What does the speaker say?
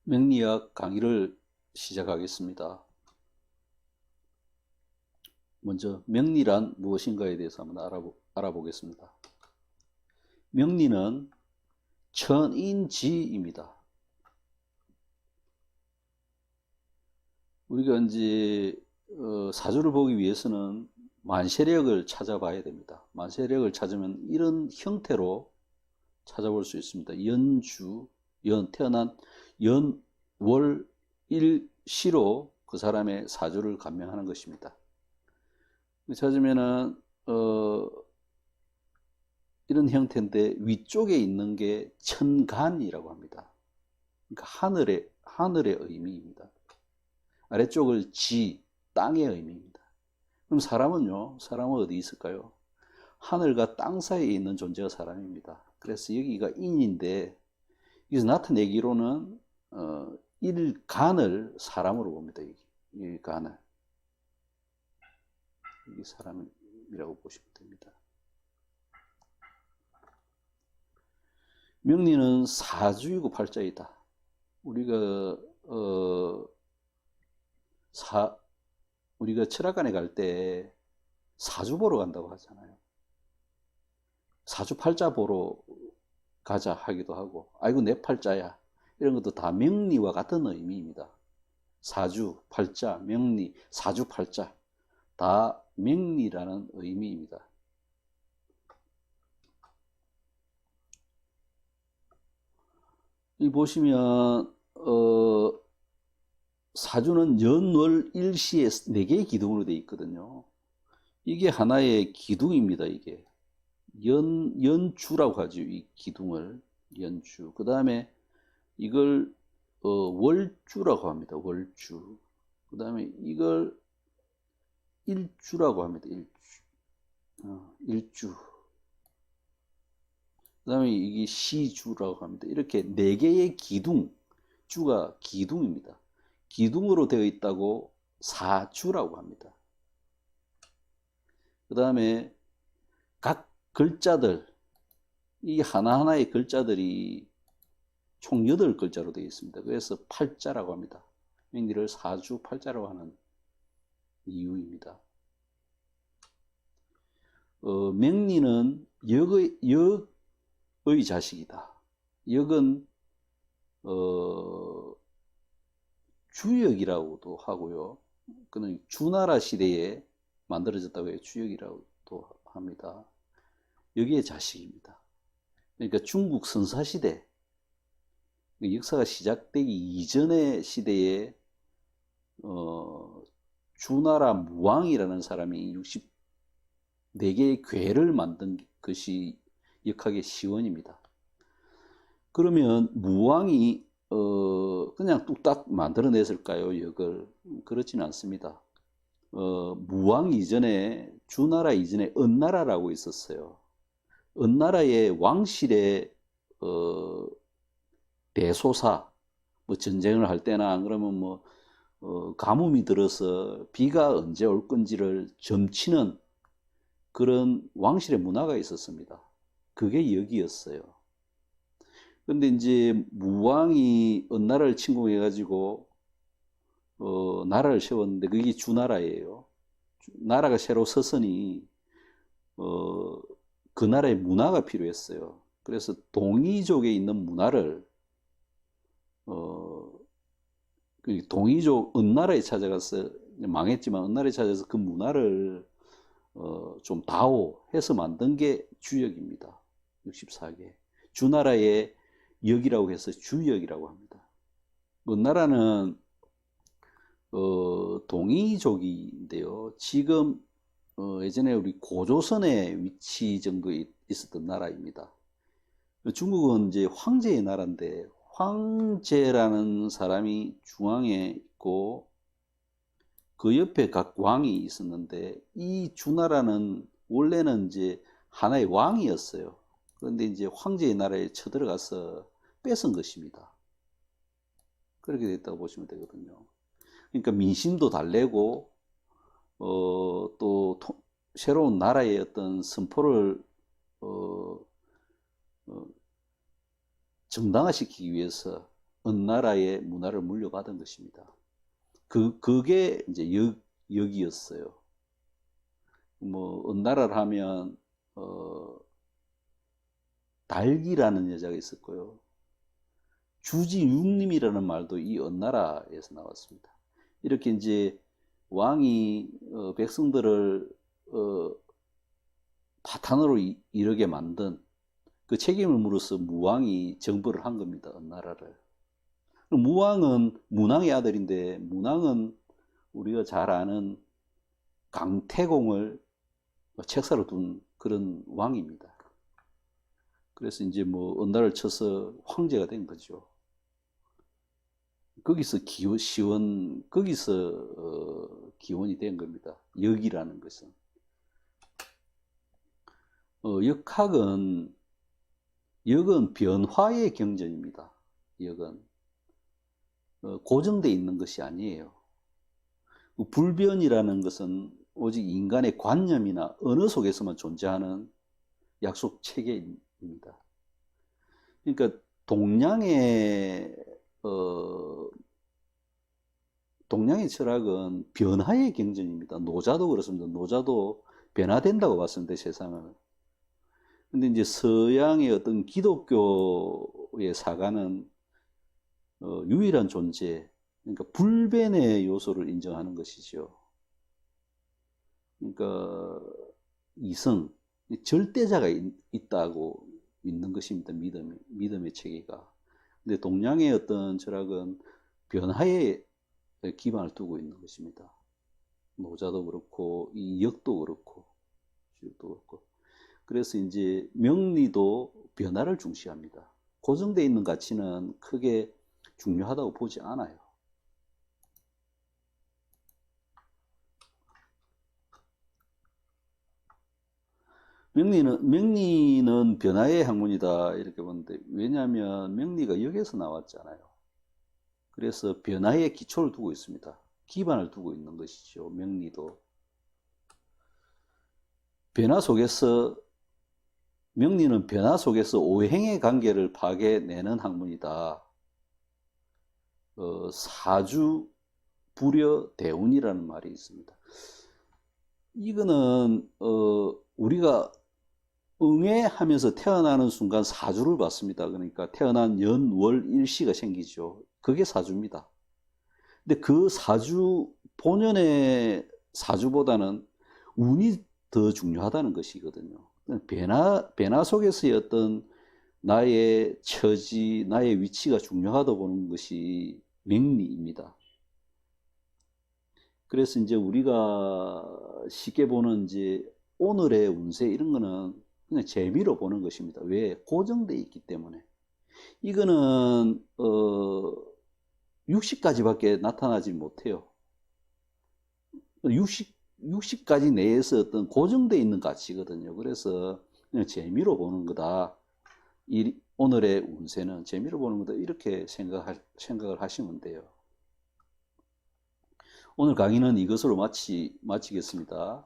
명리학 강의를 시작하겠습니다. 먼저 명리란 무엇인가에 대해서 한번 알아보겠습니다. 명리는 천인지입니다. 우리가 이제 사주를 보기 위해서는 만세력을 찾아봐야 됩니다. 만세력을 찾으면 이런 형태로 찾아볼 수 있습니다. 연주, 태어난 연, 월, 일, 시로 그 사람의 사주를 감명하는 것입니다. 찾으면은 이런 형태인데 위쪽에 있는 게 천간이라고 합니다. 그러니까 하늘의 의미입니다. 아래쪽을 지, 땅의 의미입니다. 그럼 사람은 어디 있을까요? 하늘과 땅 사이에 있는 존재가 사람입니다. 그래서 여기가 인인데 여기서 나타내기로는 일간을 사람으로 봅니다. 일간을 이게 사람이라고 보시면 됩니다. 명리는 사주이고 팔자이다. 우리가 우리가 철학관에 갈 때 사주 보러 간다고 하잖아요. 사주 팔자 보러 가자 하기도 하고, 아이고 내 팔자야, 이런 것도 다 명리와 같은 의미입니다. 사주, 팔자, 명리, 사주, 팔자 다 명리라는 의미입니다. 이 보시면 사주는 연월 일시에 4개의 기둥으로 되어 있거든요. 이게 하나의 기둥입니다. 이게 연주라고 하죠. 이 기둥을 연주. 그 다음에 이걸 월주라고 합니다. 월주. 그 다음에 이걸 일주라고 합니다. 일주. 그 다음에 이게 시주라고 합니다. 이렇게 4개의 기둥, 주가 기둥입니다. 기둥으로 되어 있다고 사주라고 합니다. 그 다음에 각 글자들, 이 하나하나의 글자들이 총 8글자로 되어 있습니다. 그래서 팔자라고 합니다. 명리를 사주 팔자라고 하는 이유입니다. 명리는 역의 자식이다. 역은 주역이라고도 하고요. 그는 주나라 시대에 만들어졌다고 해요. 주역이라고도 합니다. 여기에 자식입니다. 그러니까 중국 선사시대, 역사가 시작되기 이전의 시대에 주나라 무왕이라는 사람이 64개의 괴를 만든 것이 역학의 시원입니다. 그러면 무왕이 그냥 뚝딱 만들어냈을까요? 역을? 그렇지는 않습니다. 무왕 이전에, 주나라 이전에 은나라라고 있었어요. 은나라의 왕실의 대소사, 뭐 전쟁을 할 때나 그러면 뭐 가뭄이 들어서 비가 언제 올 건지를 점치는 그런 왕실의 문화가 있었습니다. 그게 역이었어요. 근데 이제 무왕이 은나라를 침공해가지고 나라를 세웠는데 그게 주나라예요. 나라가 새로 섰으니 그 나라의 문화가 필요했어요. 그래서 동이족에 있는 문화를 그 동이족 은나라에 찾아가서 망했지만 은나라에 찾아서 그 문화를 좀 다오해서 만든 게 주역입니다. 64개. 주나라의 역이라고 해서 주역이라고 합니다. 은나라는 동이족인데요. 지금 예전에 우리 고조선의 위치 정도에 있었던 나라입니다. 중국은 이제 황제의 나라인데 황제라는 사람이 중앙에 있고 그 옆에 각 왕이 있었는데 이 주나라는 원래는 이제 하나의 왕이었어요. 그런데 이제 황제의 나라에 쳐들어가서 뺏은 것입니다. 그렇게 됐다고 보시면 되거든요. 그러니까 민심도 달래고 또 새로운 나라의 어떤 선포를 정당화시키기 위해서 은나라의 문화를 물려받은 것입니다. 그게 이제 역이었어요. 뭐, 은나라를 하면, 달기라는 여자가 있었고요. 주지육림이라는 말도 이 은나라에서 나왔습니다. 이렇게 이제 왕이 백성들을 파탄으로 이르게 만든 그 책임을 물어서 무왕이 정벌을 한 겁니다. 은나라를. 무왕은 문왕의 아들인데, 문왕은 우리가 잘 아는 강태공을 책사로 둔 그런 왕입니다. 그래서 이제 뭐 은나라를 쳐서 황제가 된 거죠. 거기서 기원이 된 겁니다. 역이라는 것은. 역은 변화의 경전입니다. 역은 고정되어 있는 것이 아니에요. 불변이라는 것은 오직 인간의 관념이나 언어 속에서만 존재하는 약속 체계입니다. 그러니까 동양의 철학은 변화의 경전입니다. 노자도 그렇습니다. 노자도 변화된다고 봤습니다, 세상을. 근데 이제 서양의 어떤 기독교의 사가는 유일한 존재, 그러니까 불변의 요소를 인정하는 것이죠. 그러니까 이성, 절대자가 있다고 믿는 것입니다. 믿음의 체계가. 근데 동양의 어떤 철학은 변화에 기반을 두고 있는 것입니다. 노자도 그렇고 이 역도 그렇고 주역도 그렇고. 그래서 이제 명리도 변화를 중시합니다. 고정되어 있는 가치는 크게 중요하다고 보지 않아요. 명리는 변화의 학문이다 이렇게 보는데, 왜냐하면 명리가 여기에서 나왔잖아요. 그래서 변화의 기초를 두고 있습니다. 기반을 두고 있는 것이죠. 명리도. 명리는 변화 속에서 오행의 관계를 파괴내는 학문이다. 사주, 불여, 대운이라는 말이 있습니다. 이거는 우리가 응애하면서 태어나는 순간 사주를 받습니다. 그러니까 태어난 연, 월, 일시가 생기죠. 그게 사주입니다. 근데 그 사주, 본연의 사주보다는 운이 더 중요하다는 것이거든요. 변화 속에서의 어떤 나의 처지, 나의 위치가 중요하다고 보는 것이 명리입니다. 그래서 이제 우리가 쉽게 보는 이제 오늘의 운세 이런 거는 그냥 재미로 보는 것입니다. 왜? 고정되어 있기 때문에. 이거는 60가지밖에 나타나지 못해요. 60가지 내에서 어떤 고정되어 있는 가치거든요. 그래서 그냥 재미로 보는 거다. 오늘의 운세는 재미로 보는 거다. 이렇게 생각을 하시면 돼요. 오늘 강의는 이것으로 마치겠습니다.